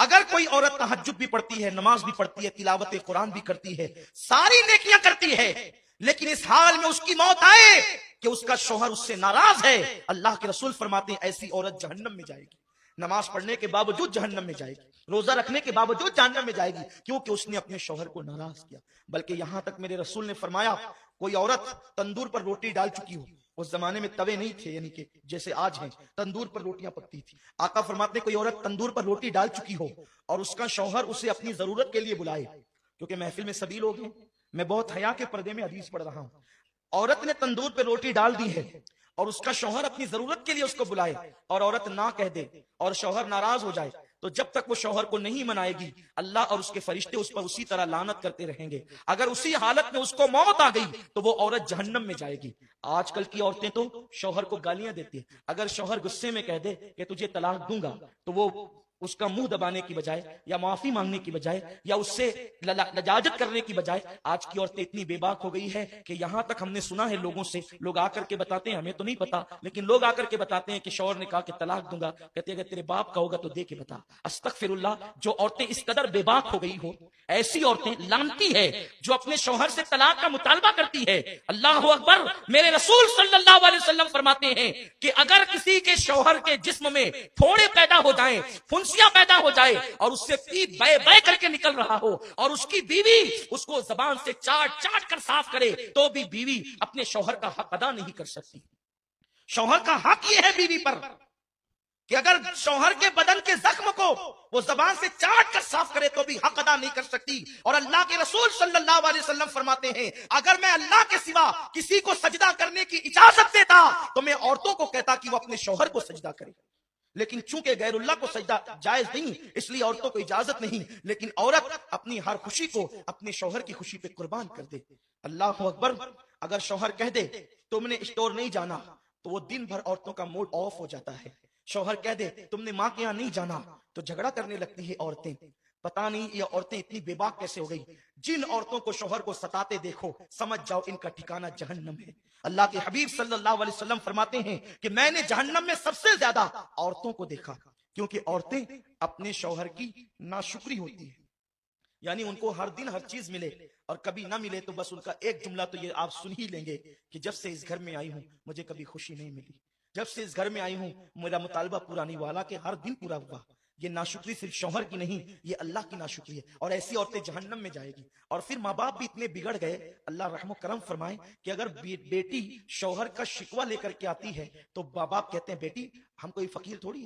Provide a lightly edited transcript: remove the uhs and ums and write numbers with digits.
اگر کوئی عورت تہجد بھی پڑھتی ہے، نماز بھی پڑھتی ہے، تلاوت قرآن بھی کرتی ہے، ساری نیکیاں کرتی ہے، لیکن اس حال میں اس کی موت آئے کہ اس کا شوہر اس سے ناراض ہے، اللہ کے رسول فرماتے ہیں ایسی عورت جہنم میں جائے گی، نماز پڑھنے کے باوجود جہنم میں جائے گی، روزہ رکھنے کے باوجود جہنم میں جائے گی، کیونکہ اس نے اپنے شوہر کو ناراض کیا۔ بلکہ یہاں تک میرے رسول نے فرمایا کوئی عورت تندور پر روٹی ڈال چکی ہو، اس زمانے میں توے نہیں تھے یعنی کہ جیسے آج ہیں، تندور پر روٹیاں پکتی تھی، آقا فرماتے ہیں کوئی عورت تندور پر روٹی ڈال چکی ہو اور اس کا شوہر اسے اپنی ضرورت کے لیے بلائے، کیونکہ محفل میں سبھی لوگ ہیں، میں بہت حیا کے پردے میں حدیث پڑھ رہا ہوں، عورت نے تندور پہ روٹی ڈال دی ہے اور اس کا شوہر اپنی ضرورت کے لیے اس کو بلائے اور عورت نہ کہہ دے اور شوہر ناراض ہو جائے، تو جب تک وہ شوہر کو نہیں منائے گی اللہ اور اس کے فرشتے اس پر اسی طرح لعنت کرتے رہیں گے، اگر اسی حالت میں اس کو موت آ گئی تو وہ عورت جہنم میں جائے گی۔ آج کل کی عورتیں تو شوہر کو گالیاں دیتی ہیں، اگر شوہر غصے میں کہہ دے کہ تجھے طلاق دوں گا تو وہ اس کا منہ دبانے کی بجائے یا معافی مانگنے کی بجائے یا اس سے لجاجت کرنے کی بجائے آج کی عورتیں اتنی بے باک ہو گئی ہے کہ یہاں تک ہم نے سنا ہے لوگوں سے، لوگ آ کر کے بتاتے ہیں، ہمیں تو نہیں پتا لیکن لوگ آ کر کے بتاتے ہیں کہ شوہر نے کہا کہ طلاق دوں گا، کہتے ہیں اگر تیرے باپ کا ہوگا تو دے کے بتا۔ استغفر اللہ، جو عورتیں اس قدر بے باک ہو گئی ہو، ایسی عورتیں لعنتی ہے جو اپنے شوہر سے طلاق کا مطالبہ کرتی ہے۔ اللہ اکبر، میرے رسول صلی اللہ علیہ وسلم فرماتے ہیں کہ اگر کسی کے شوہر کے جسم میں پھوڑے پیدا ہو جائیں، پھنسیاں پیدا ہو جائے اور اس سے پیپ بے بے کر کے نکل رہا ہو اور اس کی بیوی اس کو زبان سے چاٹ چاٹ کر صاف کرے تو بھی بیوی اپنے شوہر کا حق ادا نہیں کر سکتی۔ شوہر کا حق یہ ہے بیوی پر کہ اگر شوہر کے بدن کے زخم کو وہ زبان سے چاٹ کر صاف کرے تو بھی حق ادا نہیں کر سکتی۔ اور اللہ کے رسول صلی اللہ علیہ وسلم فرماتے ہیں اگر میں اللہ کے سوا کسی کو سجدہ کرنے کی اجازت دیتا تو میں عورتوں کو کہتا کہ وہ اپنے شوہر کو سجدہ کرے، لیکن چونکہ غیر اللہ کو سجدہ جائز نہیں اس لیے عورتوں کو اجازت نہیں، لیکن عورت اپنی ہر خوشی کو اپنے شوہر کی خوشی پہ قربان کر دے۔ اللہ اکبر، اگر شوہر کہہ دے تم نے اسٹور نہیں جانا تو وہ دن بھر عورتوں کا موڈ آف ہو جاتا ہے، شوہر کہہ دے تم نے ماں کے یہاں نہیں جانا تو جھگڑا کرنے لگتی ہے عورتیں۔ پتہ نہیں یہ عورتیں اتنی بے باک کیسے ہو گئی، جن عورتوں کو شوہر کو ستاتے دیکھو سمجھ جاؤ ان کا ٹھکانہ جہنم ہے۔ اللہ کے حبیب صلی اللہ علیہ وسلم فرماتے ہیں کہ میں نے جہنم میں سب سے زیادہ عورتوں کو دیکھا، کیونکہ عورتیں اپنے شوہر کی ناشکری ہوتی ہیں، یعنی ان کو ہر دن ہر چیز ملے اور کبھی نہ ملے تو بس ان کا ایک جملہ تو یہ آپ سن ہی لیں گے کہ جب سے اس گھر میں آئی ہوں مجھے کبھی خوشی نہیں ملی، جب سے اس گھر میں آئی ہوں میرا مطالبہ پورا نہیں ہوا، حالانکہ ہر دن پورا ہوا۔ یہ ناشکری صرف شوہر کی نہیں، یہ اللہ کی ناشکری ہے، اور ایسی عورتیں جہنم میں جائے گی۔ اور پھر ماں باپ بھی اتنے بگڑ گئے، اللہ رحم و کرم فرمائے کہ اگر بیٹی شوہر کا شکوہ لے کر کے آتی ہے تو ماں باپ کہتے ہیں بیٹی ہم کوئی فقیر تھوڑی